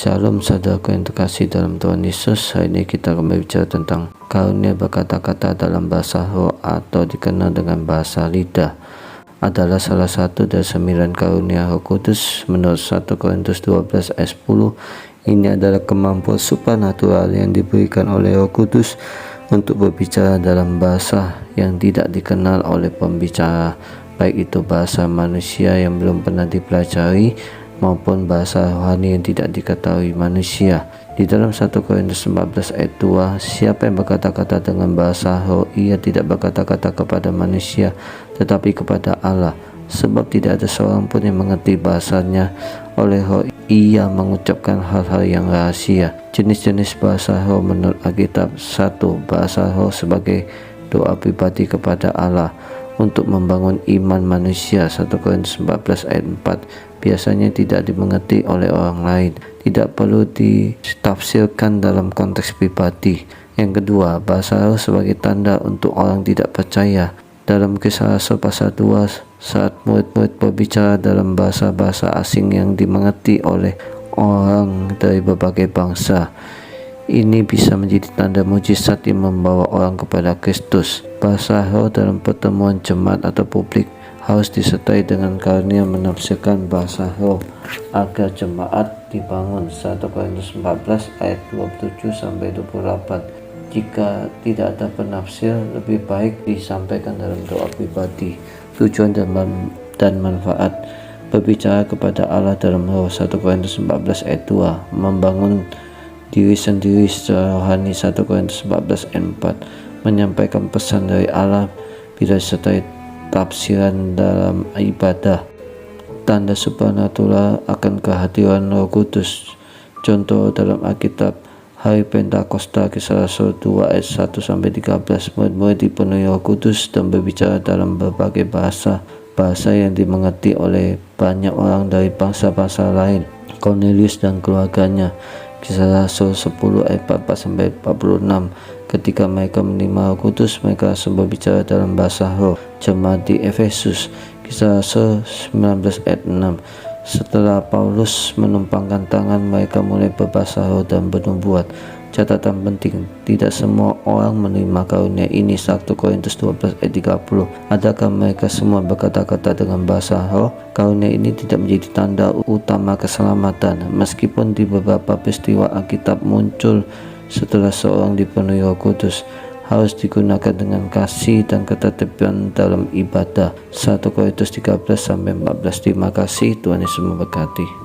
Shalom saudaraku yang terkasih dalam Tuhan Yesus. Hari ini kita akan berbicara tentang karunia berkata-kata dalam bahasa roh atau dikenal dengan bahasa lidah. Adalah salah satu dari 9 karunia Roh Kudus menurut 1 Korintus 12 ayat 10. Ini adalah kemampuan supranatural yang diberikan oleh Roh Kudus untuk berbicara dalam bahasa yang tidak dikenal oleh pembicara, baik itu bahasa manusia yang belum pernah dipelajari maupun bahasa rohani yang tidak diketahui manusia. Di dalam 1 Korintus 14 ayat 2, siapa yang berkata-kata dengan bahasa roh, ia tidak berkata-kata kepada manusia tetapi kepada Allah, sebab tidak ada seorang pun yang mengerti bahasanya. Oleh roh ia mengucapkan hal-hal yang rahasia. Jenis-jenis bahasa roh menurut Alkitab. 1. Bahasa roh sebagai doa pribadi kepada Allah untuk membangun iman manusia. 1 Korintus 14 ayat 4. Biasanya tidak dimengerti oleh orang lain, tidak perlu ditafsirkan dalam konteks pribadi. Yang kedua, bahasa roh sebagai tanda untuk orang tidak percaya. Dalam Kisah Rasul pasal 2, saat murid-murid berbicara dalam bahasa-bahasa asing yang dimengerti oleh orang dari berbagai bangsa, ini bisa menjadi tanda mujizat yang membawa orang kepada Kristus. Bahasa roh dalam pertemuan jemaat atau publik harus disertai dengan karunia menafsirkan bahasa roh agar jemaat dibangun. 1 Korintus 14 ayat 27-28. Jika tidak ada penafsir, lebih baik disampaikan dalam doa pribadi. Tujuan dan manfaat berbicara kepada Allah dalam roh. 1 Korintus 14 ayat 2. Membangun diri sendiri secara rohani. 1 Korintus 14 ayat 4. Menyampaikan pesan dari Allah bila disertai tafsiran dalam ibadah. Tanda supranatural akan kehadiran Roh Kudus. Contoh dalam Alkitab, hari Pentakosta, Kisah Rasul 2 ayat 1-13. Murid-murid dipenuhi Roh Kudus dan berbicara dalam berbagai bahasa yang dimengerti oleh banyak orang dari bangsa-bangsa lain. Cornelius dan keluarganya, Kisah Rasul 10 ayat 44-46. Ketika mereka menerima Roh Kudus, mereka langsung berbicara dalam bahasa roh. Jemaat di Efesus, Kisah Rasul 19 ayat 6. Setelah Paulus menumpangkan tangan, mereka mulai berbahasa roh dan bernubuat. Catatan penting, tidak semua orang menerima karunia ini. 1 Korintus 12 ayat 30. Adakah mereka semua berkata-kata dengan bahasa roh? Karunia ini tidak menjadi tanda utama keselamatan, meskipun di beberapa peristiwa Alkitab muncul setelah seorang dipenuhi Roh Kudus. Harus digunakan dengan kasih dan ketertiban dalam ibadah. 1 Korintus 13-14. Terima kasih, Tuhan Yesus memberkati.